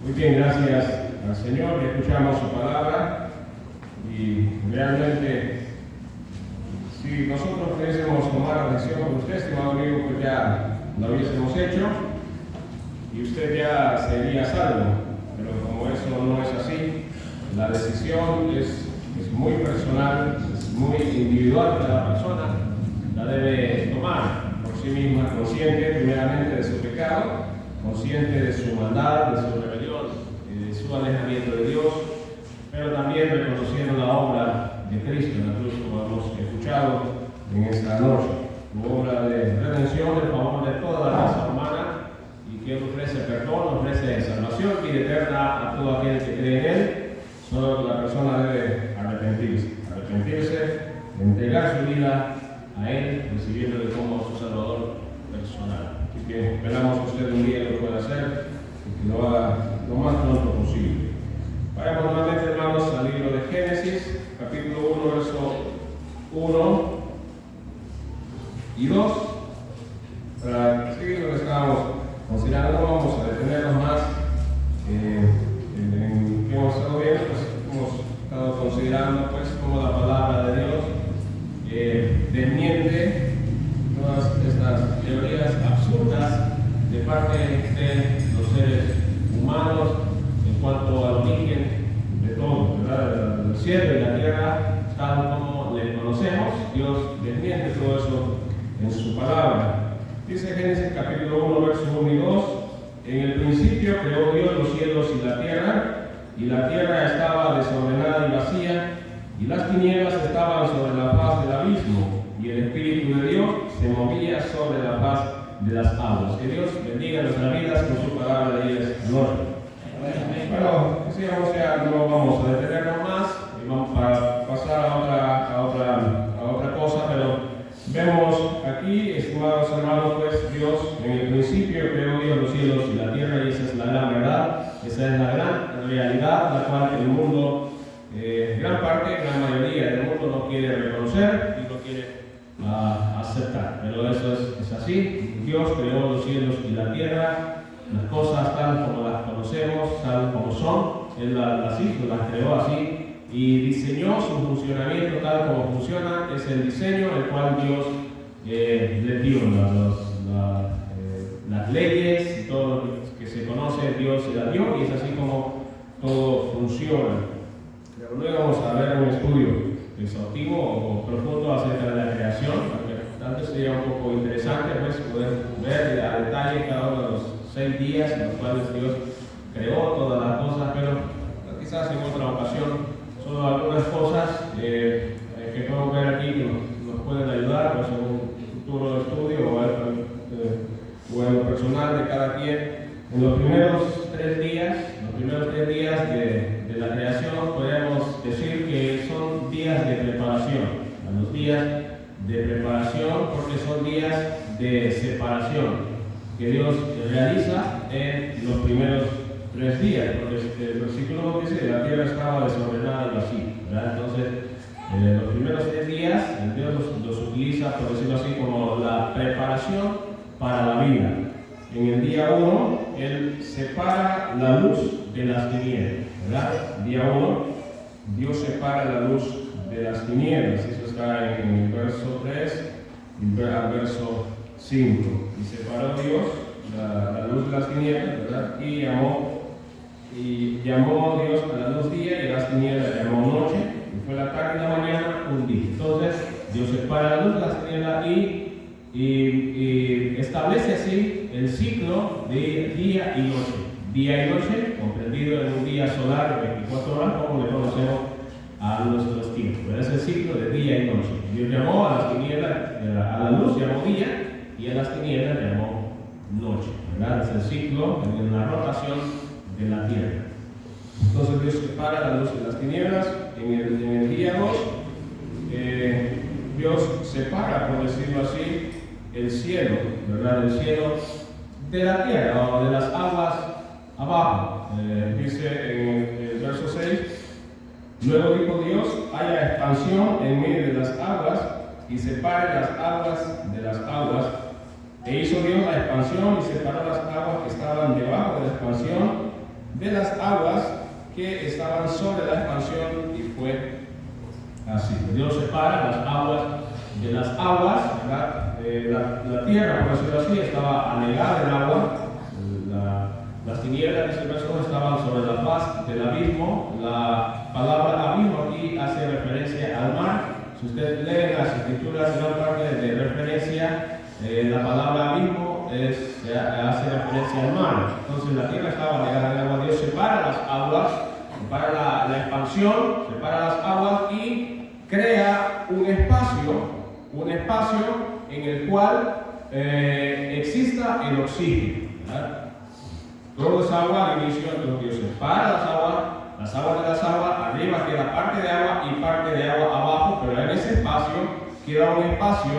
Muy bien, gracias al Señor que escuchamos su palabra y realmente si nosotros pudiésemos tomar la decisión por usted, estimado amigo, pues ya lo hubiésemos hecho y usted ya sería salvo, pero como eso no es así, la decisión es muy personal, es muy individual, cada persona la debe tomar por sí misma, consciente primeramente de su pecado, consciente de su maldad, de su rebelión y de su alejamiento de Dios, pero también reconociendo la obra de Cristo en la cruz, como hemos escuchado en esta noche, una obra de redención en favor de toda la raza humana y que ofrece perdón, ofrece salvación y vida eterna a todo aquel que cree en Él. Solo la persona debe arrepentirse, entregar su vida a Él, recibiéndole como su Salvador personal. Así que esperamos que usted un día lo pueda hacer y que lo haga lo más pronto posible. Vayamos nuevamente, hermanos, al libro de Génesis, capítulo 1, verso 1 y 2. Para seguir lo que estábamos considerando, no vamos a detenernos más en que hemos estado viendo, pues hemos estado considerando pues cómo la palabra de Dios desmiente todas estas teorías absurdas de parte de los seres humanos en cuanto al origen de todo, ¿verdad? Del cielo y la tierra, tal como le conocemos. Dios desmiente todo eso en su palabra. Dice Génesis capítulo 1, versos 1 y 2: en el principio creó Dios los cielos y la tierra estaba desordenada y vacía, y las tinieblas estaban sobre la faz del abismo, y el Espíritu de Dios se movía sobre la faz de las aguas. Que Dios bendiga nuestras vidas con su palabra de ellas. Gloria. Bueno, decíamos ya no vamos a detenernos más y vamos a pasar a otra cosa, pero vemos aquí, estimados hermanos, pues Dios en el principio creó Dios los cielos y la tierra, y esa es la gran verdad, esa es la gran realidad, la cual el mundo, gran mayoría del mundo no quiere reconocer y no quiere aceptar, pero eso es así. Dios creó los cielos y la tierra, las cosas tal como las conocemos, tal como son, Él las hizo, las creó así y diseñó su funcionamiento tal como funciona. Es el diseño el cual Dios le dio las leyes y todo lo que se conoce, Dios se la dio, y es así como todo funciona. Pero luego vamos a ver un estudio exhaustivo o profundo acerca de la creación, porque tanto sería un poco interesante pues poder ver a detalle cada uno de los 6 días en los cuales Dios creó todas las cosas, pero quizás en otra ocasión solo algunas cosas que podemos ver aquí que nos pueden ayudar pues, en un futuro estudio o en lo personal de cada quien. En los primeros 3 días de la creación podemos decir que son días de preparación. Los días de preparación porque son días de separación que Dios realiza en los primeros 3 días, porque el versículo dice: la tierra estaba desordenada y vacía, ¿verdad? Entonces, los primeros 3 días, Dios los utiliza, por decirlo así, como la preparación para la vida. En el día 1, Él separa la luz de las tinieblas, ¿verdad? Día 1, Dios separa la luz de las tinieblas. Eso está en el verso 3 y al verso 5. Y separó Dios la luz de las tinieblas, ¿verdad? Y llamó Dios a la luz día y a las tinieblas llamó noche, y fue la tarde y la mañana un día. Entonces Dios separa la luz de las tinieblas y establece así el ciclo de día y noche. Día y noche, comprendido en un día solar de 24 horas, como le conocemos a nuestros tiempos. Pero es el ciclo de día y noche. Dios llamó a las tinieblas, a la luz llamó día, y a las tinieblas llamó noche, ¿verdad? Es el ciclo en la rotación de la tierra. Entonces Dios separa la luz de las tinieblas. En el día 2, Dios separa, por decirlo así, el cielo, ¿verdad? El cielo de la tierra o de las aguas abajo. Dice en el verso 6: luego dijo Dios: haya expansión en medio de las aguas y separe las aguas de las aguas. E hizo Dios la expansión y separó las aguas que estaban debajo de la expansión de las aguas que estaban sobre la expansión, y fue así. Dios separa las aguas de las aguas, ¿verdad? La tierra, por decirlo así, estaba anegada en agua. Las tinieblas, dice el verso, estaban sobre la faz del abismo. La palabra abismo aquí hace referencia al mar. Si usted lee las escrituras en la parte de referencia, la palabra abismo hace referencia al mar. Entonces la tierra estaba anegada en agua. Dios separa las aguas, separa la expansión, separa las aguas y crea un espacio en el cual exista el oxígeno, ¿verdad? Todo es agua al inicio, entonces Dios separa las aguas de las aguas, arriba queda parte de agua y parte de agua abajo, pero en ese espacio queda un espacio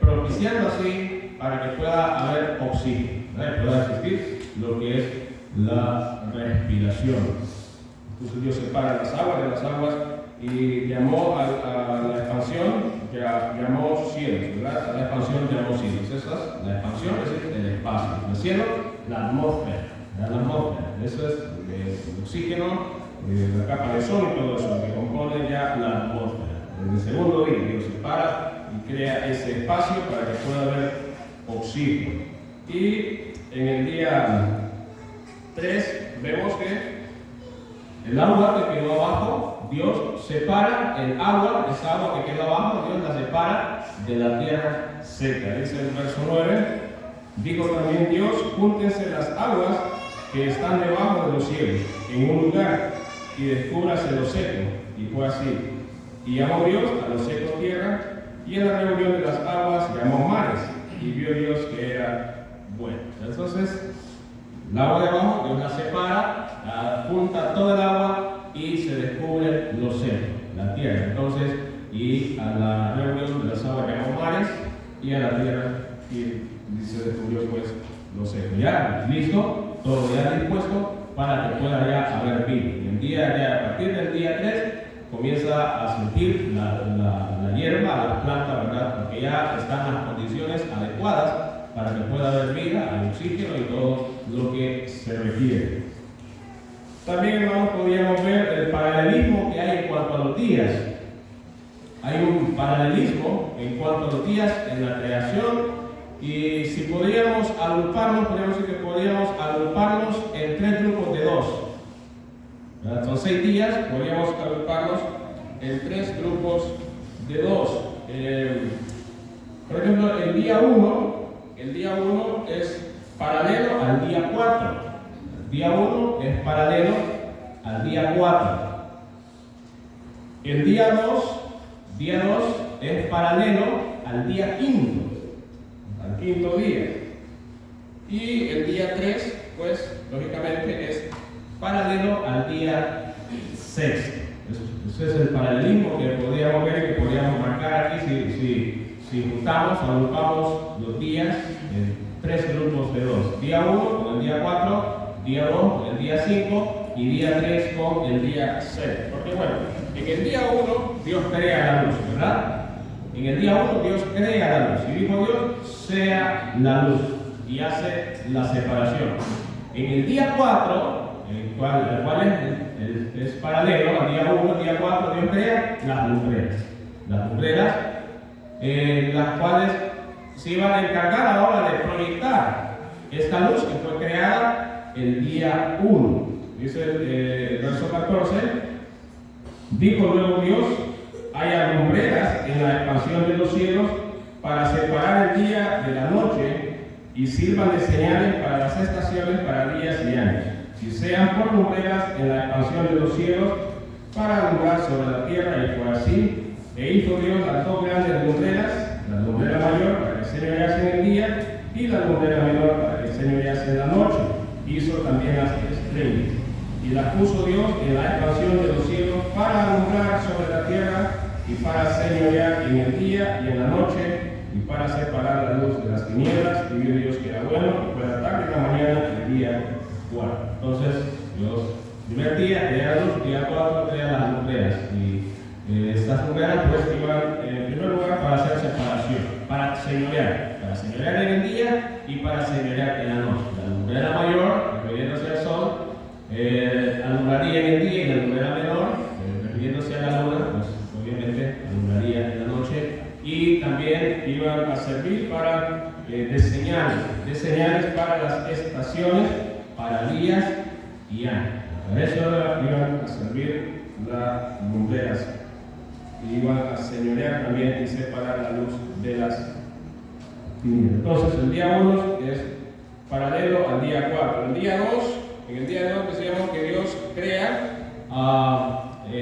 propiciando así para que pueda haber oxígeno, ¿verdad? Pueda existir lo que es la respiración. Entonces Dios separa las aguas de las aguas y llamó a la expansión, llamó cielos, ¿verdad? A la expansión llamó cielos. La expansión es el espacio. El cielo, la atmósfera. La atmósfera. Eso es el oxígeno, la capa de sol y todo eso que compone ya la atmósfera. En el segundo día, Dios separa y crea ese espacio para que pueda haber oxígeno. Y en el día 3 vemos que el agua que quedó abajo, Dios separa el agua, esa agua que quedó abajo, Dios la separa de la tierra seca. Dice el verso 9, dijo también Dios, júntense las aguas que están debajo de los cielos en un lugar y descúbrase lo seco. Y fue así. Y llamó Dios a los secos tierra, y en la reunión de las aguas llamó mares, y vio Dios que era bueno. Entonces, el agua de abajo, Dios la separa, junta todo el agua y se descubre lo seco, la tierra. Entonces, y a la reunión de las aguas llamó mares, y a la tierra y se descubrió pues lo seco. Ya listo, todo ya dispuesto para que pueda ya haber vida. A partir del día 3 comienza a sentir la hierba, la planta, ¿verdad? Porque ya están las condiciones adecuadas para que pueda haber vida, hay oxígeno y todo lo que se requiere. También, hermanos, podríamos ver el paralelismo que hay en cuanto a los días. Hay un paralelismo en cuanto a los días en la creación, y si podríamos agruparnos, podríamos decir que podríamos agruparnos en 3 grupos de 2. Son 6 días, podríamos agruparnos en 3 grupos de 2. Por ejemplo, el día 1 es paralelo al día 4. El día 1 es paralelo al día 4. El día 2 es paralelo al día 5, al 5.º día. Y el día 3, pues, lógicamente es paralelo al día 6. Ese es el paralelismo que podríamos ver y que podríamos marcar aquí si juntamos, agrupamos los días en 3 grupos de 2. Día 1 con el día 4, día 2 con el día 5 y día 3 con el día 6. Porque bueno, en el día 1 Dios crea la luz, ¿verdad? En el día 1 Dios crea la luz y dijo Dios, sea la luz, y hace la separación. En el día 4, el cual es paralelo al día 1, el día 4, Dios crea las lumbreras. Las lumbreras, las cuales se iban a encargar ahora de proyectar esta luz que fue creada el día 1. Dice el verso 14, dijo luego Dios, haya lumbreras en la expansión de los cielos para separar el día de la noche y sirvan de señales para las estaciones, para días y años, y sean por lumbreras en la expansión de los cielos para alumbrar sobre la tierra. Y fue así. E hizo Dios las 2 grandes lumbreras, la lumbrera mayor para que señorease en el día y la lumbrera menor para que señorease en la noche. Hizo también las estrellas y las puso Dios en la expansión de los cielos para alumbrar sobre la tierra y para señorear en el día y en la noche y para separar la luz de las tinieblas. Y vio Dios que era bueno, y fue la tarde y la mañana el día 4. Entonces Dios, primer día crea la luz, día 4 crea las lumbreras, y estas lumbreras pues iban en primer lugar para hacer separación, para señorear en el día y para señorear en la noche. La lumbrera mayor, refiriéndose al sol, alumbraría en el día, y la lumbrera menor, refiriéndose a la luna, pues obviamente alumbraría en la noche, y también iban a servir para de señales para las estaciones, para días y años. Para eso iban a servir las lumbreras. Iban a señorear también y separar la luz de las tinieblas. Entonces el día 1 es paralelo al día 4. En el día 2 decíamos que Dios crea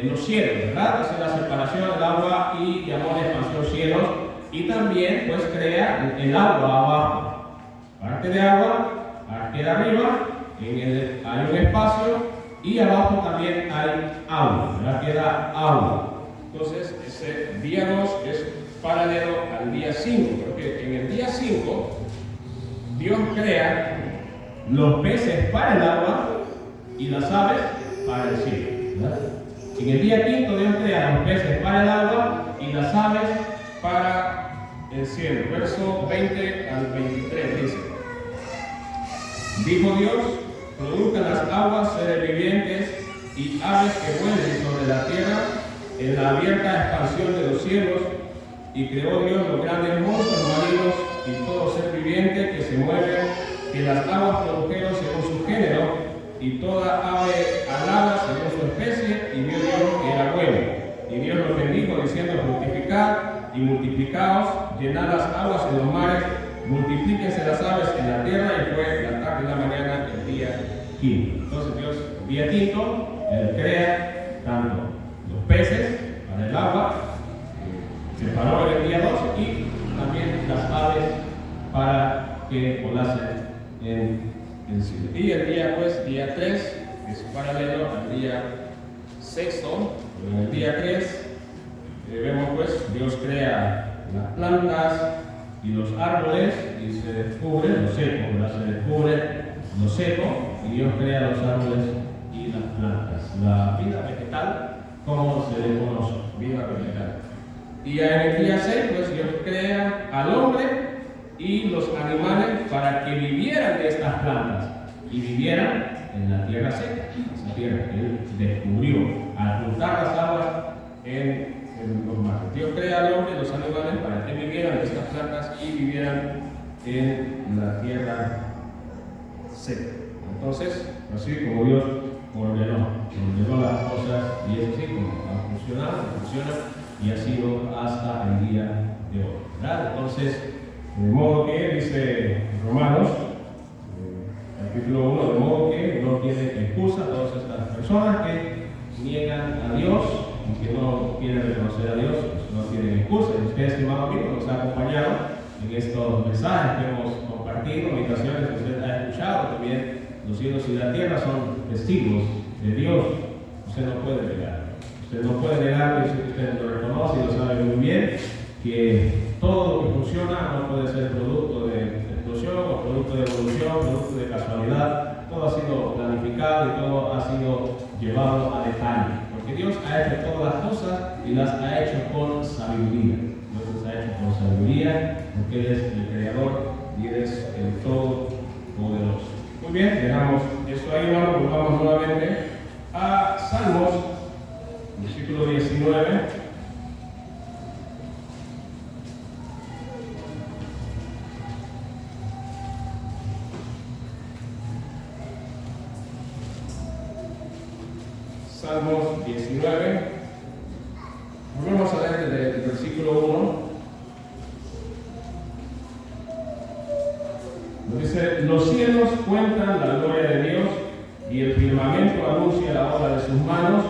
los cielos, ¿verdad? Hace la separación del agua y llamó la expansión cielos, y también pues crea el agua abajo, parte de agua, parte de arriba, hay un espacio, y abajo también hay agua, ¿verdad? Queda agua. Entonces ese día 2 es paralelo al día 5, porque en el día 5 Dios crea los peces para el agua y las aves para el cielo, ¿verdad? En el día 5 Dios crea los peces para el agua y las aves para el cielo. Verso 20 al 23 dice: dijo Dios, produzcan las aguas seres vivientes y aves que vuelen sobre la tierra en la abierta expansión de los cielos. Y creó Dios los grandes monstruos marinos y todo ser viviente que se mueve, que las aguas produjeron según su género, y toda ave alada según su especie, y vio Dios que era bueno. Y Dios los bendijo diciendo: fructificad y multiplicaos, llenad las aguas en los mares, multiplíquense las aves en la tierra. Y fue la tarde y la mañana el día 5. Entonces Dios, el día 5, Él crea tanto los peces para el agua, separó en el día 2, y también las aves para que volasen en el cielo. Y el día 3 es paralelo al día 6. En el día 3 vemos pues Dios crea las plantas y los árboles, y se descubre lo seco, ¿verdad? Se descubre lo seco, y Dios crea los árboles y las plantas. La vida vegetal, como se le conoce, vida vegetal. Y en el día 6, pues Dios crea al hombre y los animales para que vivieran de estas plantas y vivieran en la tierra seca, esa tierra que Él descubrió al juntar las aguas en los mares. Dios crea al hombre y los animales para que vivieran de estas plantas y vivieran en la tierra seca. Entonces, así como Dios ordenó las cosas, y es así como ha funcionado, funciona, y ha sido hasta el día de hoy, ¿verdad? Entonces, de modo que, dice Romanos, capítulo 1, de modo que no tiene excusa todas estas personas que niegan a Dios y que no quieren reconocer a Dios, pues no tienen excusa. Y usted, estimado amigo, nos ha acompañado en estos mensajes que hemos compartido, meditaciones que usted ha escuchado. También los cielos y la tierra son testigos de Dios. Usted no puede negar. Usted no puede negar, que usted lo reconoce y lo sabe muy bien, que todo lo que funciona no puede ser producto de explosión o producto de evolución, producto de casualidad. Todo ha sido planificado y todo ha sido llevado a detalle. Porque Dios ha hecho todas las cosas y las ha hecho con sabiduría. Dios las ha hecho con sabiduría porque Él es el creador y Él es el todopoderoso. Muy bien, dejamos esto ahí, vamos nuevamente a Salmos, versículo 19. Salmos 19. Volvemos a leer desde el versículo 1. Nos dice: los cielos cuentan la gloria de Dios, y el firmamento anuncia la obra de sus manos.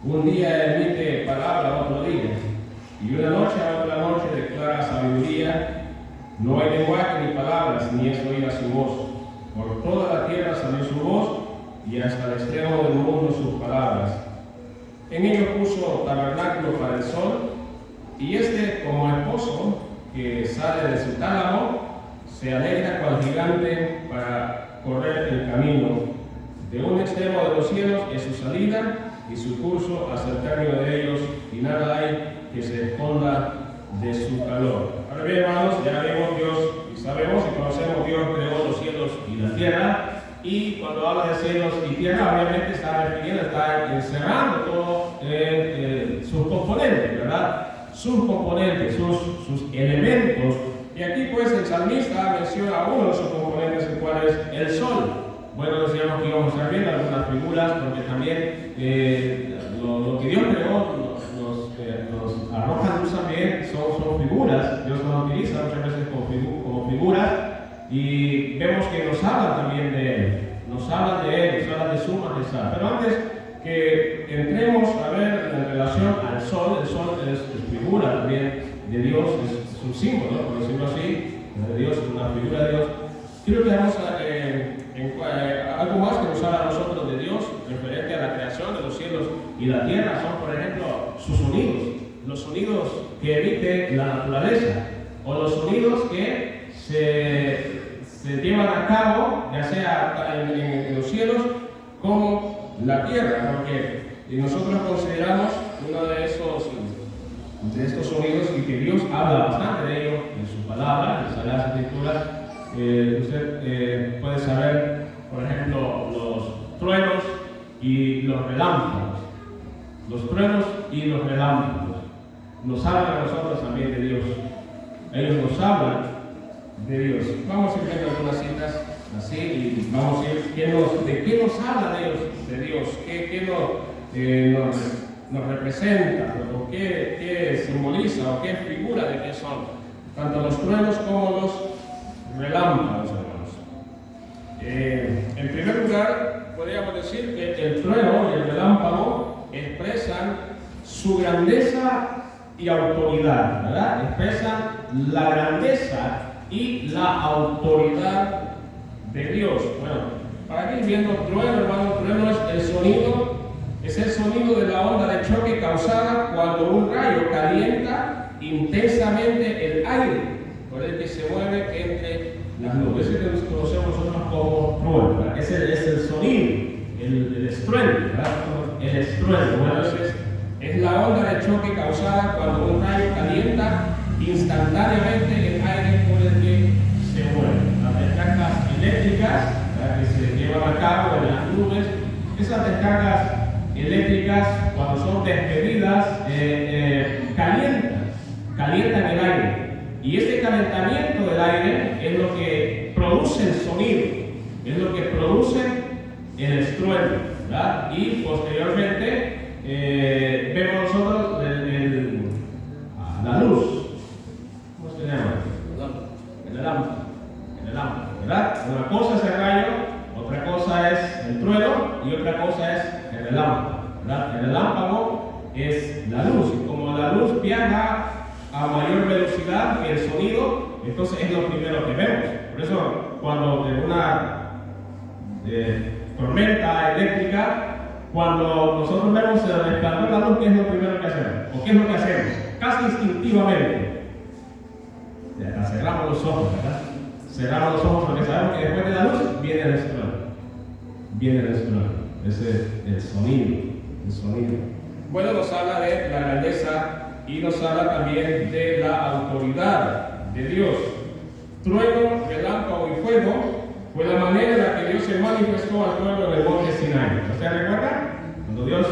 Un día emite palabra a otro día, y una noche a otra noche declara sabiduría. No hay lenguaje ni palabras, ni es oída su voz. Por toda la tierra salió su voz, y hasta el extremo del mundo sus palabras. En ellos puso tabernáculo para el sol, y este, como esposo que sale de su tálamo, se alegra cual gigante para correr el camino. De un extremo de los cielos es su salida, y su curso hasta el término de ellos, y nada hay que se esconda de su calor. Ahora bien, hermanos, ya vemos Dios y sabemos y conocemos Dios creó los cielos y la tierra. Y cuando habla de cielos y tierra, obviamente está refiriendo, está encerrando todo sus componentes, ¿verdad? Sus componentes, sus elementos. Y aquí pues el salmista menciona uno de sus componentes, el cual es el sol. Bueno, decíamos que íbamos a estar viendo algunas figuras, porque también lo que Dios creó nos arroja luz también, son figuras. Dios nos utiliza muchas veces como figuras. Y vemos que nos habla también de Él, nos habla de su majestad. Pero antes que entremos a ver en relación al sol, el sol es figura también de Dios, es un símbolo, por decirlo así, de Dios, es una figura de Dios. Quiero que veamos algo más que nos habla a nosotros de Dios, referente a la creación de los cielos y la tierra, son por ejemplo sus sonidos, los sonidos que emite la naturaleza, o los sonidos que se llevan a cabo, ya sea en los cielos como la tierra, porque nosotros consideramos uno de estos sonidos y que Dios habla bastante de ello en su palabra, en las Sagradas Escrituras. Usted puede saber, por ejemplo, los truenos y los relámpagos. Los truenos y los relámpagos nos hablan a nosotros también de Dios. Ellos nos hablan de Dios. Vamos a ir viendo algunas citas así y vamos a ir de qué nos habla de Dios, qué nos representa, o qué simboliza, o qué figura de qué son, tanto los truenos como los relámpagos, hermanos. En primer lugar, podríamos decir que el trueno y el relámpago expresan su grandeza y autoridad, ¿verdad? Expresan la grandeza y la autoridad de Dios. Bueno, para que ir viendo trueno, hermano, trueno es el sonido de la onda de choque causada cuando un rayo calienta intensamente el aire por el que se mueve entre las nubes. Ese que nos conocemos nosotros como trueno, es el sonido, el estruendo, ¿verdad? El estruendo, bueno, es la onda de choque causada cuando un rayo calienta instantáneamente el aire por el que se mueve. Las descargas eléctricas, ¿verdad?, que se llevan a cabo en las nubes, esas descargas eléctricas, cuando son despedidas, calientan el aire. Y este calentamiento del aire es lo que produce el sonido, es lo que produce el estruendo, ¿verdad? Y posteriormente vemos nosotros la luz. ¿Cómo se llama? El lámpara, ¿verdad? Una cosa es el rayo, otra cosa es el trueno y otra cosa es el relámpago, ¿verdad? El relámpago es la luz, y como la luz viaja a mayor velocidad que el sonido, entonces es lo primero que vemos. Por eso, cuando de una tormenta eléctrica, cuando nosotros vemos el resplandor de la luz, ¿qué es lo primero que hacemos? ¿O qué es lo que hacemos? Casi instintivamente. Cerramos los ojos, ¿verdad? Cerramos los ojos porque sabemos que después de la luz viene el estruendo. Viene el estruendo. Ese es el sonido. Bueno, nos habla de la grandeza y nos habla también de la autoridad de Dios. Trueno, relámpago y fuego fue la manera en la que Dios se manifestó al pueblo en el monte Sinai. ¿Usted recuerda? Cuando Dios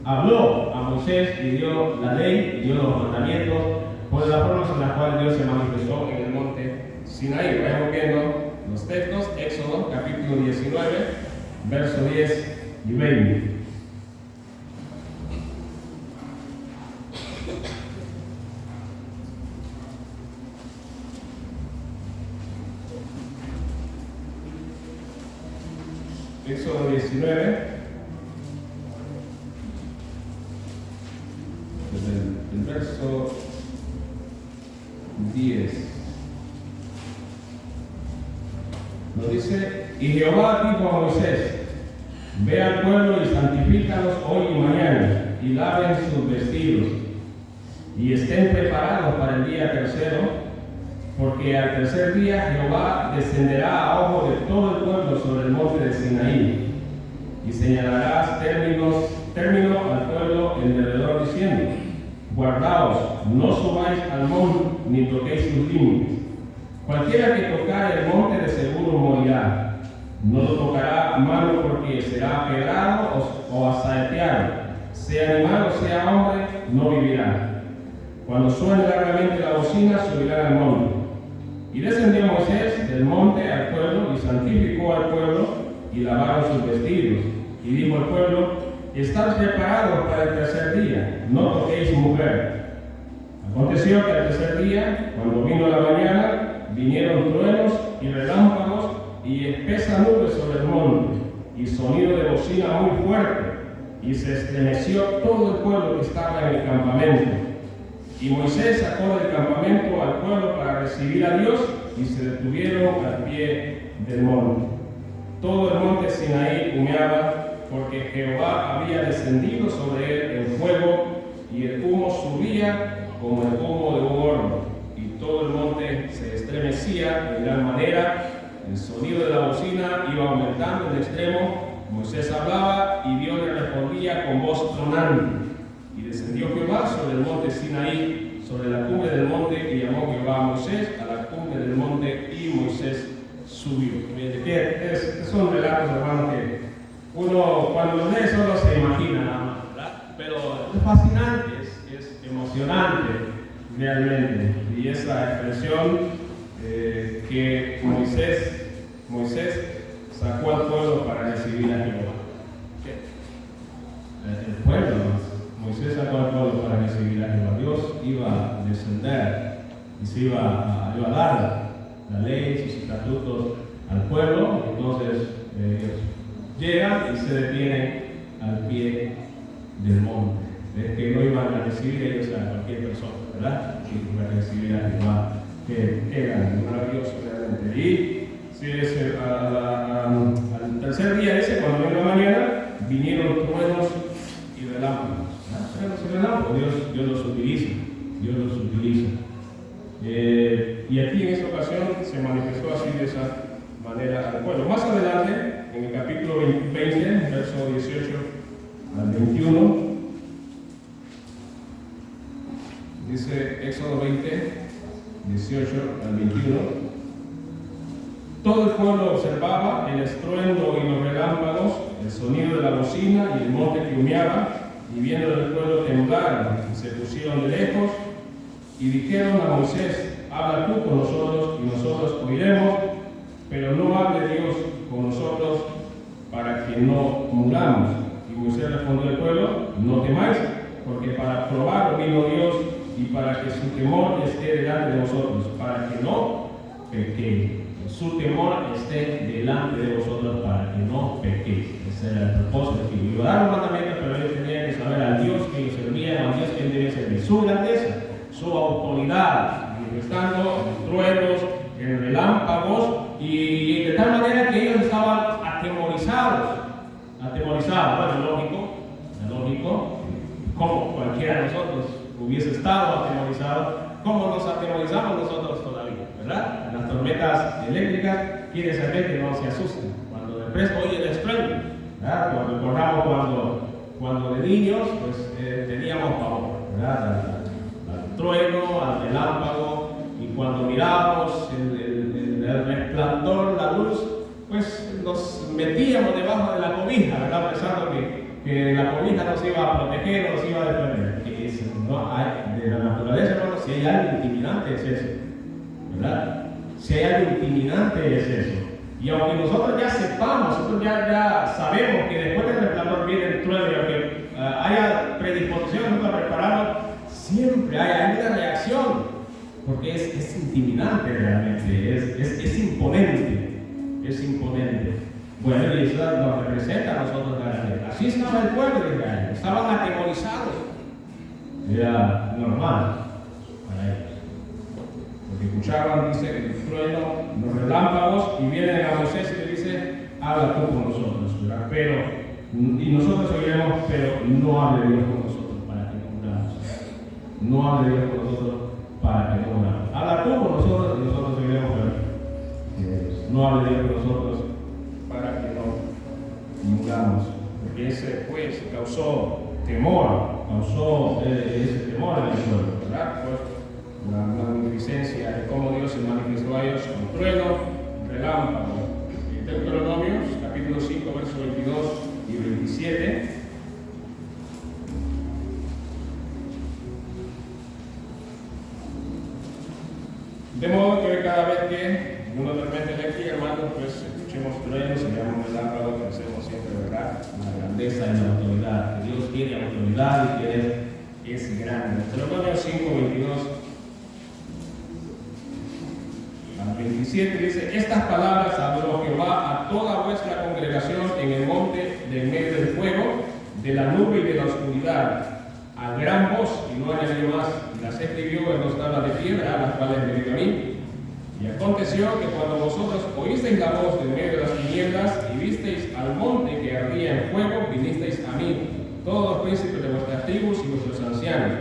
habló a Moisés y dio la ley, y dio los mandamientos, fue la forma en la cual Dios se manifestó en el monte Sinai. Vayamos viendo los textos, Éxodo capítulo 19, versos 10 y 20. Éxodo 19, desde el verso 10. Nos dice: y Jehová dijo a Moisés: ve al pueblo y santifícalos hoy y mañana, y laven sus vestidos, y estén preparados para el día tercero, porque al tercer día Jehová descenderá a ojo de todo el pueblo sobre el monte de Sinaí, y señalarás término al pueblo en derredor, diciendo: guardaos, no subáis al monte ni toquéis sus límites. Cualquiera que tocare el monte de seguro morirá. No lo tocará mano porque será pedrado o asaeteado. Sea animal o sea hombre, no vivirá. Cuando suene largamente la bocina, subirá al monte. Y descendió Moisés del monte al pueblo y santificó al pueblo y lavaron sus vestidos. Y dijo al pueblo: Estad preparados para el tercer día, no toquéis mujer. Aconteció que al tercer día, cuando vino la mañana, vinieron truenos y relámpagos y espesa nube sobre el monte, y sonido de bocina muy fuerte, y se estremeció todo el pueblo que estaba en el campamento. Y Moisés sacó del campamento al pueblo para recibir a Dios, y se detuvieron al pie del monte. Todo el monte Sinaí humeaba, porque Jehová había descendido sobre él en fuego, y el humo subía como el humo de un horno. Y todo el monte se estremecía de gran manera, el sonido de la bocina iba aumentando en extremo. Moisés hablaba y Dios le respondía con voz tronante. Y descendió Jehová sobre el monte Sinaí, sobre la cumbre del monte, y llamó Jehová a Moisés a la cumbre del monte, y Moisés subió. Son relatos, hermanos, que uno cuando los lee solo se imagina nada más, ¿verdad? Pero es fascinante, es emocionante realmente. Y esa expresión que Moisés sacó al pueblo para recibir a Jehová. El pueblo, Moisés sacó al pueblo para recibir a Jehová. Dios iba a descender y se iba a dar la ley, sus estatutos al pueblo. Entonces ellos llegan y se detienen al pie del monte. Es que no iban a recibir ellos a cualquier persona, ¿verdad? Iban a recibir a Jehová, que era maravilloso realmente. Y si es, al tercer día ese, cuando vino la mañana, vinieron truenos y relámpagos. Truenos y relámpagos, Dios los utiliza. Dios los utiliza. Y aquí en esta ocasión se manifestó así de esa manera al pueblo. Más adelante, en el capítulo 20, verso 18 al 21, dice Éxodo 20, 18 al 21. Todo el pueblo observaba el estruendo y los relámpagos, el sonido de la bocina y el monte que humeaba, y viendo el pueblo temblar, se pusieron de lejos y dijeron a Moisés: Habla tú con nosotros y nosotros oiremos, pero no hable Dios con nosotros para que no muramos. Y Moisés respondió al pueblo: No temáis, porque para probar vino Dios, y para que su temor esté delante de vosotros, para que no pequéis. Su temor esté delante de vosotros, para que no pequéis. Ese era el propósito. Que iba a dar un mandamiento, pero ellos tenían que saber al Dios que ellos servían, al Dios que ellos debían servir, su grandeza, su autoridad, manifestando en truenos, en relámpagos, y de tal manera que ellos estaban atemorizados. Bueno, lógico, como cualquiera de nosotros hubiese estado atemorizado, como nos atemorizamos nosotros todavía, ¿verdad? En las tormentas eléctricas, quiere saber que no se asusten. Cuando de pronto oye el estruendo, ¿verdad? Cuando recordamos cuando de niños, pues teníamos pavor, ¿verdad? Al trueno, al relámpago, y cuando mirábamos el resplandor, la luz, pues nos metíamos debajo de la cobija, ¿verdad? Pensando que la cobija nos iba a proteger, nos iba a defender. No hay, de la naturaleza, hermano, si hay algo intimidante es eso, ¿verdad? Si hay algo intimidante es eso. Y aunque nosotros ya sepamos, nosotros ya sabemos que después del resplandor viene el trueno, y aunque haya predisposición, nosotros prepararnos, siempre hay una reacción, porque es intimidante realmente, es imponente, Bueno, y eso nos representa a nosotros realmente. Así estaba el pueblo de Israel, estaban atemorizados. Era normal para ellos, porque escuchaban, dice, el trueno, los relámpagos, y vienen a Moisés y le dice: Habla tú con nosotros, ¿verdad? Y nosotros oiremos, pero no hable Dios con nosotros para que no muramos. No hable Dios con nosotros para que no muramos. Habla tú con nosotros y nosotros oiremos, pero no hable Dios con nosotros para que no muramos. Porque ese pues causó temor causó ese temor en el pueblo, ¿verdad? Por la magnificencia de cómo Dios se manifestó a ellos con trueno, relámpago. Deuteronomios, capítulo 5, versos 22 y 27. De modo que cada vez que uno tormenta eléctrica, hermanos, pues escuchemos truenos y veamos relámpagos, que hacemos siempre, ¿verdad? La grandeza y la autoridad. Que Dios tiene autoridad y que Él es grande. Deuteronomio 5, 22 al 27 dice: estas palabras habló Jehová a toda vuestra congregación en el monte de en medio del fuego, de la nube y de la oscuridad, a gran voz, y no añadió más, y las escribió en dos tablas de piedra, las cuales me dio a mí. Y aconteció que cuando vosotros oísteis la voz de en medio de las tinieblas y visteis al monte que ardía en fuego, vinisteis a mí, todos los príncipes de vuestras tribus y vuestros ancianos.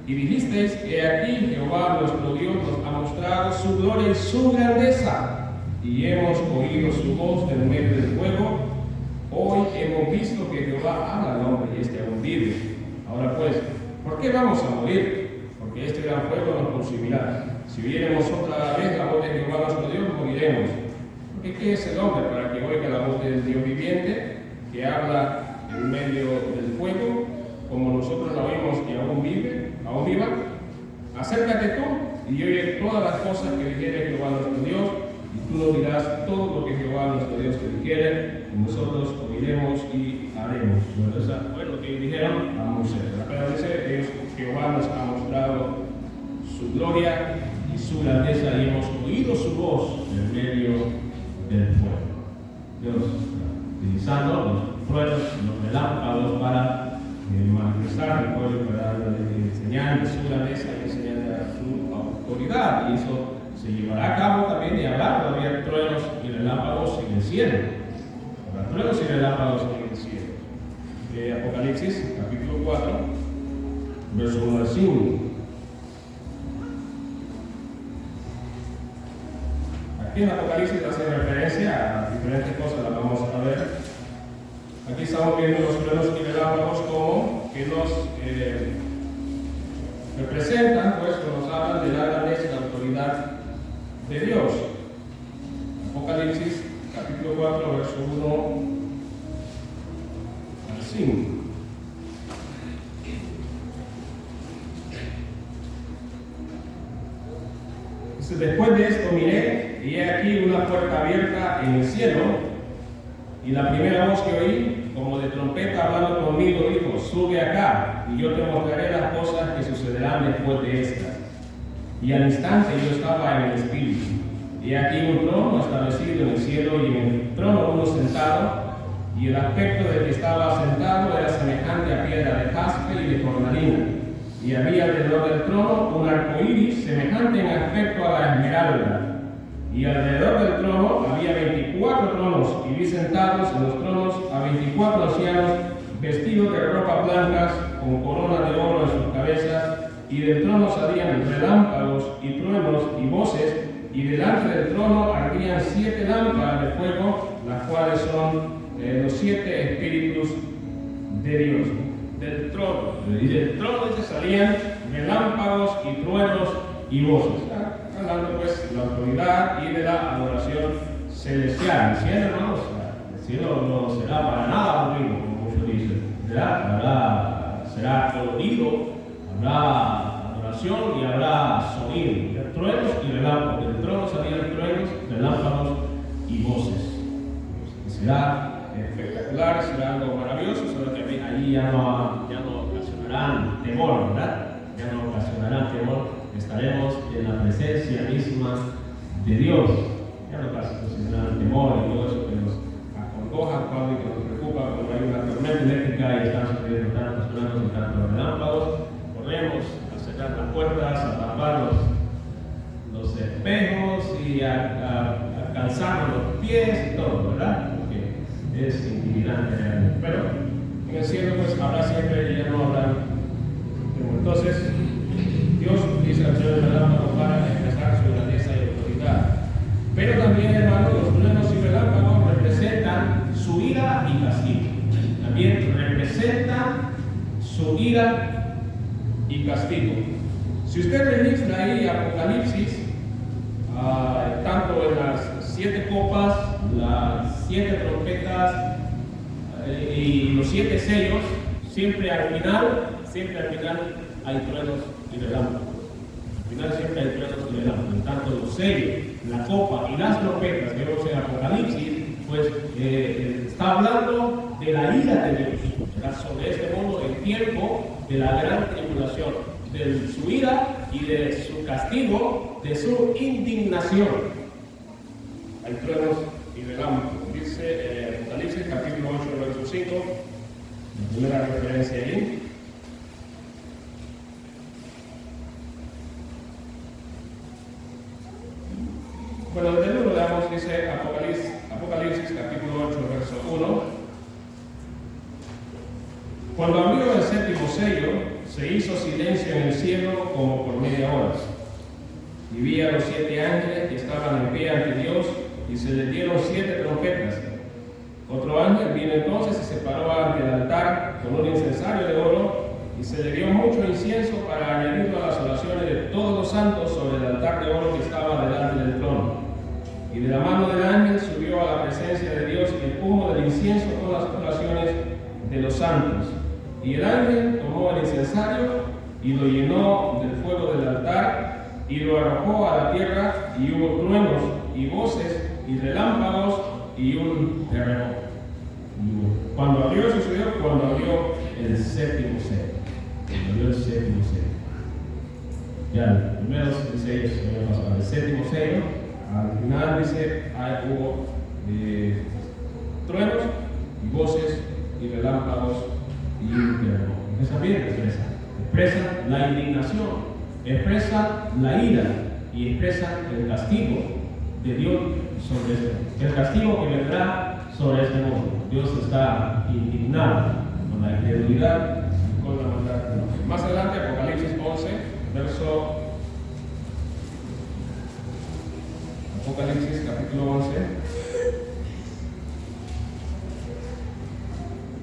Y dijisteis: he aquí Jehová nuestro Dios nos ha mostrado su gloria y su grandeza, y hemos oído su voz en medio del fuego. Hoy hemos visto que Jehová habla al hombre y este aún vive. Ahora pues, ¿por qué vamos a morir? Porque este gran fuego nos consumirá. Si oyéremos otra vez la voz de Jehová nuestro Dios, moriremos. Porque ¿qué es el hombre para que oiga la voz del Dios viviente, que habla en medio del fuego, como nosotros la oímos y aún viva? Acércate tú y oye todas las cosas que dijere Jehová nuestro Dios, y tú nos dirás todo lo que Jehová nuestro Dios te dijere, y nosotros oiremos y haremos. Bueno, eso fue lo que dijeron a Moisés. Pero dice: Jehová nos ha mostrado su gloria y su grandeza, y hemos oído su voz en medio del fuego. Dios utilizando los truenos, los relámpagos para manifestar al pueblo, para enseñar su grandeza y enseñar su autoridad. Y eso se llevará a cabo también, y habrá todavía truenos y relámpagos en el cielo. Habrá truenos y relámpagos en el cielo. Apocalipsis, capítulo 4, verso 1 al 5. Aquí en Apocalipsis hace referencia a diferentes cosas, las vamos a ver. Aquí estamos viendo los truenos y relámpagos como que nos representan, pues, nos hablan de la grandeza y la autoridad de Dios. Apocalipsis, capítulo 4, verso 1 al 5. Después de esto miré, y he aquí una puerta abierta en el cielo, y la primera voz que oí, como de trompeta hablando conmigo, dijo: sube acá, y yo te mostraré las cosas que sucederán después de estas. Y al instante yo estaba en el Espíritu, y aquí un trono establecido en el cielo, y en el trono uno sentado, y el aspecto del que estaba sentado era semejante a piedra de jaspe y de cornalina. Y había alrededor del trono un arco iris semejante en aspecto a la esmeralda. Y alrededor del trono había 24 tronos, y vi sentados en los tronos a 24 ancianos, vestidos de ropas blancas, con corona de oro en sus cabezas, y del trono salían relámpagos y truenos y voces, y delante del trono ardían 7 lámparas de fuego, las cuales son los 7 espíritus de Dios. Del trono, y del trono salían relámpagos y truenos y voces. Hablando pues de la autoridad y de la adoración celestial. El cielo, hermanos, el cielo no será para nada aburrido, como muchos dicen. Será colorido, habrá adoración y habrá sonido, truenos y relámpagos. Del trono salían truenos, relámpagos y voces. Será espectacular, será algo maravilloso, solo que allí ya no ocasionarán temor, ¿verdad? Ya no ocasionarán temor. Estaremos en la presencia misma de Dios. Ya no ocasionarán temor y todo eso que nos acongoja, Padre, que nos preocupa cuando hay una tormenta eléctrica y están sucediendo tantos truenos y tantos relámpagos. Corremos a cerrar las puertas, a tapar los espejos y a calzarnos los pies y todo, ¿verdad? Porque es intimidante realmente. Pero en el cielo pues habrá siempre y ya no habrá. Entonces, Dios utiliza el cielo de relámpagos para expresar su grandeza y autoridad. Pero también, hermanos, los truenos y relámpagos representan su ira y castigo. También representan su ira y castigo. Si usted registra ahí Apocalipsis, tanto en las 7 copas, las 7 trompetas y los 7 sellos, siempre al final hay truenos y relámpagos. Al final siempre hay truenos y relámpagos. Tanto los sellos, la copa y las trompetas que vemos en Apocalipsis, pues está hablando de la ira de Dios, ¿verdad? Sobre este mundo, el tiempo de la gran tribulación, de su ira y de su castigo, de su indignación. Hay truenos y relámpagos. Dice Apocalipsis capítulo 8, verso 5, la primera referencia ahí. Bueno, desde luego leamos, dice Apocalipsis capítulo 8, verso 1. Cuando abrió el 7º sello, se hizo silencio en el cielo como por media hora. Y vi a los 7 ángeles que estaban en pie ante Dios, y se les dieron 7 trompetas. Otro ángel vino entonces y se paró ante el altar con un incensario de oro, y se le dio mucho incienso para añadirlo a las oraciones de todos los santos sobre el altar de oro que estaba delante del trono. Y de la mano del ángel subió a la presencia de Dios el humo del incienso con las oraciones de los santos. Y el ángel tomó el incensario y lo llenó del fuego del altar y lo arrojó a la tierra, y hubo truenos y voces y relámpagos y un terremoto. Cuando abrió el 7º sello. Cuando abrió el 7º sello. Ya, el primero sello se me pasó. El 7º sello, al final dice, hubo truenos y voces y relámpagos y un terremoto. Esa bien expresa la indignación, expresa la ira y expresa el castigo de Dios sobre este mundo. El castigo que vendrá sobre este mundo. Dios está indignado con la incredulidad y con la maldad. Más adelante, Apocalipsis 11, verso. Apocalipsis capítulo 11,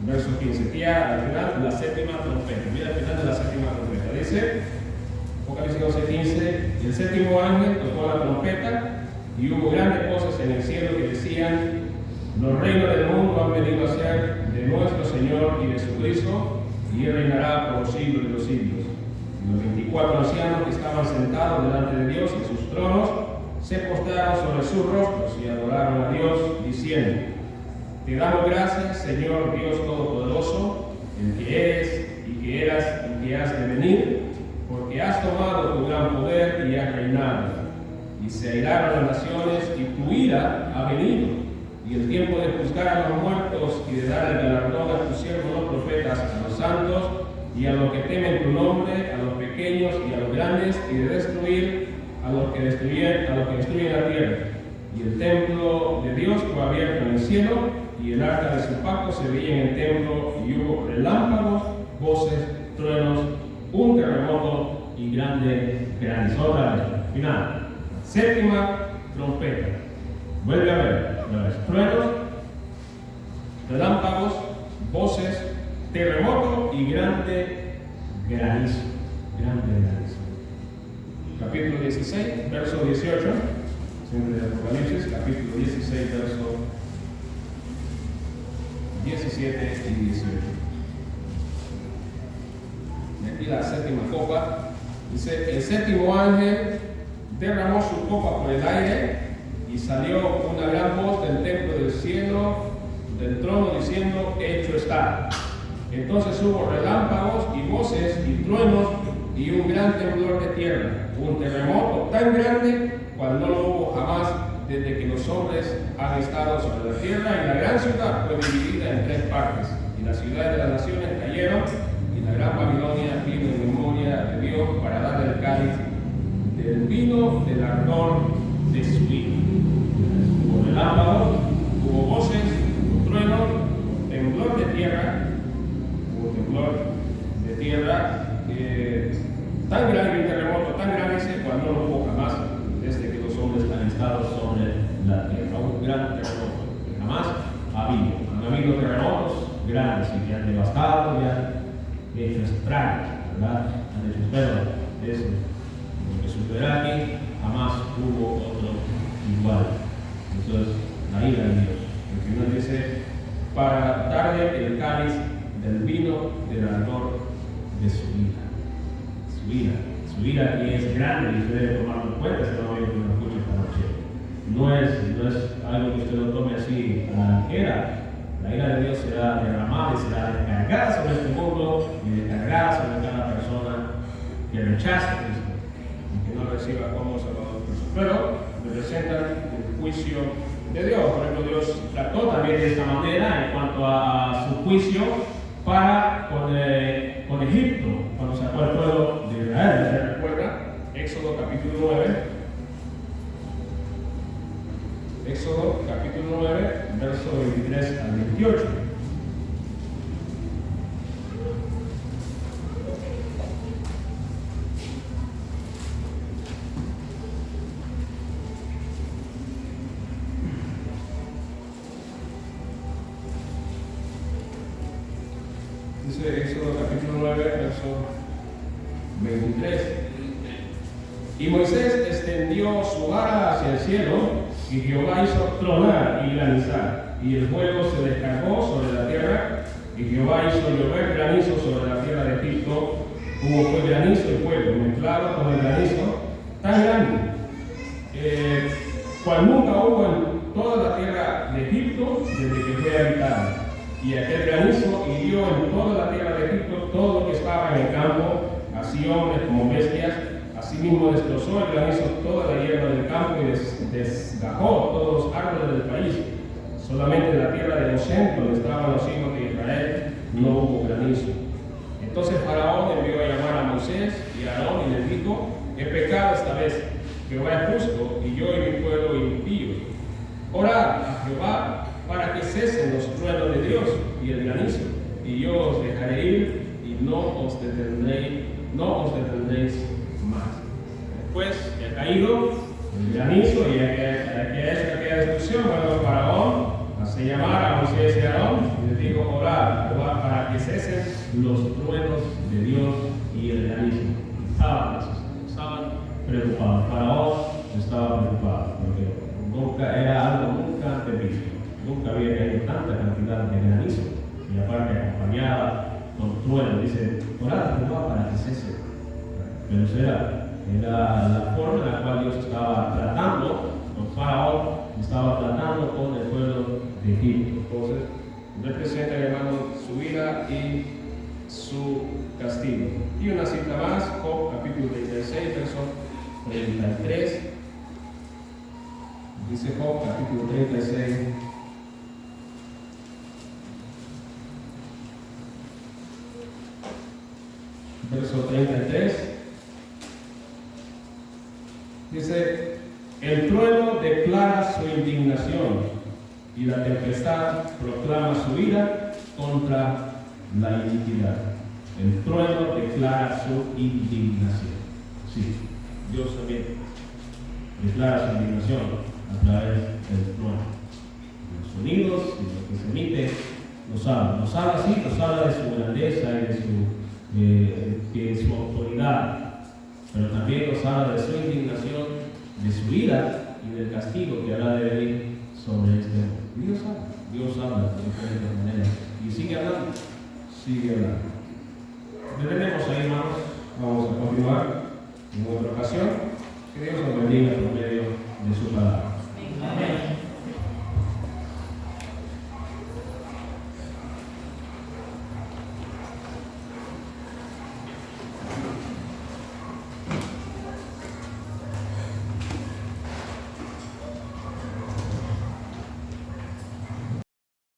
verso 15. Mira al final la 7ª trompeta. Mira al final de la 7ª trompeta. Dice, Apocalipsis 11, 15, y el 7º ángel tocó la trompeta, y hubo grandes voces en el cielo que decían: los reinos del mundo han venido a ser de nuestro Señor y de su Cristo, y Él reinará por los siglos de los siglos. Y los 24 ancianos que estaban sentados delante de Dios en sus tronos se postraron sobre sus rostros y adoraron a Dios, diciendo: te damos gracias, Señor Dios Todopoderoso, el que eres y que eras y que has de venir, porque has tomado tu gran poder y has reinado. Y se airaron las naciones, y tu ira ha venido, y el tiempo de juzgar a los muertos y de dar el galardón a tus siervos los profetas, a los santos y a los que temen tu nombre, a los pequeños y a los grandes, y de destruir a los que destruyen la tierra. Y el templo de Dios fue abierto en el cielo, y el arca de su pacto se veía en el templo, y hubo relámpagos, voces, truenos, un terremoto y grande granizo. Final. 7ª trompeta. Vuelve a ver. Truenos, relámpagos, voces, terremoto y grande granizo. Capítulo 16, verso 18. Siempre de Apocalipsis, capítulo 16, verso 17 y 18. Y aquí la 7ª copa. Dice: el 7º ángel derramó su copa por el aire, y salió una gran voz del templo del cielo, del trono, diciendo: hecho está. Entonces hubo relámpagos y voces y truenos y un gran temblor de tierra, un terremoto tan grande cual no lo hubo jamás desde que los hombres han estado sobre la tierra, y la gran ciudad fue dividida en 3 partes, y las ciudades de las naciones cayeron, y la gran Babilonia vino en memoria de Dios para darle el cáliz del vino del ardor de su ira. Hubo relámpagos, hubo voces, hubo truenos, temblor de tierra, tan grande, un terremoto tan grande cual no lo hubo jamás desde que los hombres han estado sobre la tierra. Un gran terremoto que jamás ha habido. Han habido terremotos grandes y que han devastado, hechos trágicos, ¿verdad? Han hecho, pero eso, lo que sucederá aquí, jamás hubo otro igual. Entonces, la ira de Dios. El Señor dice, para darle el cáliz del vino del ardor de su ira. Su ira aquí es grande y usted debe tomarlo en cuenta, si no hay que lo escuche esta noche. No es algo que usted lo tome así a la ligera. La ira de Dios será derramada y será descargada sobre este mundo y descargada sobre cada persona que rechace a Cristo y que no reciba como Salvador Cristo. Pero representan el juicio de Dios. Por ejemplo, Dios trató también de esta manera en cuanto a su juicio para con Egipto, cuando sacó al pueblo de Israel. ¿Se recuerda? Éxodo capítulo 9. Éxodo capítulo 9, verso 23 al 28. Dice Éxodo capítulo 9, verso 23. Y Moisés extendió su vara hacia el cielo, y Jehová hizo tronar y granizar, y el fuego se descargó sobre la tierra, y Jehová hizo llover granizo sobre la tierra de Egipto. Hubo pues granizo y fuego mezclado con el granizo tan grande, cual nunca hubo en toda la tierra de Egipto desde que fue habitada. Y aquel granizo hirió en toda la tierra de Egipto todo lo que estaba en el campo, así hombres como bestias. Asimismo destrozó el granizo toda la hierba del campo y desgajó todos los árboles del país. Solamente en la tierra de Gosén, donde estaban los hijos de Israel, no hubo granizo. Entonces Faraón envió a llamar a Moisés y a Aarón y les dijo: he pecado esta vez, Jehová es justo y yo y mi pueblo impío. Orad a Jehová para que cesen los truenos de Dios y el granizo, y yo os dejaré ir y no os detendréis más. Después que ha caído el granizo y aquella destrucción, bueno, Faraón hace llamar a Moisés y a Aarón y les dijo: orad a Jehová para que cesen los truenos de Dios y el granizo. Estaban preocupados. Faraón estaba preocupado porque era algo nunca antes visto. Nunca había caído tanta cantidad de granizo y aparte acompañada con truenos. Dice: orad a Jehová para que cese. Pero eso era la forma en la cual Dios estaba tratando con Faraón, estaba tratando con el pueblo de Egipto. Entonces, representa, hermano, su ira y su castigo. Y una cita más, Job capítulo 36, verso 33. Dice Job capítulo 36. Verso 33. Dice: el trueno declara su indignación y la tempestad proclama su ira contra la iniquidad. El trueno declara su indignación. Sí, Dios también declara su indignación a través del trueno. Los sonidos y lo que se emite nos habla así, nos habla de su grandeza y de su autoridad. Pero también nos habla de su indignación, de su ira y del castigo que habrá de venir sobre este mundo. Dios habla de diferentes maneras y sigue hablando. Detenemos ahí, hermanos. Vamos a continuar en otra ocasión. Que Dios nos bendiga por medio de su palabra.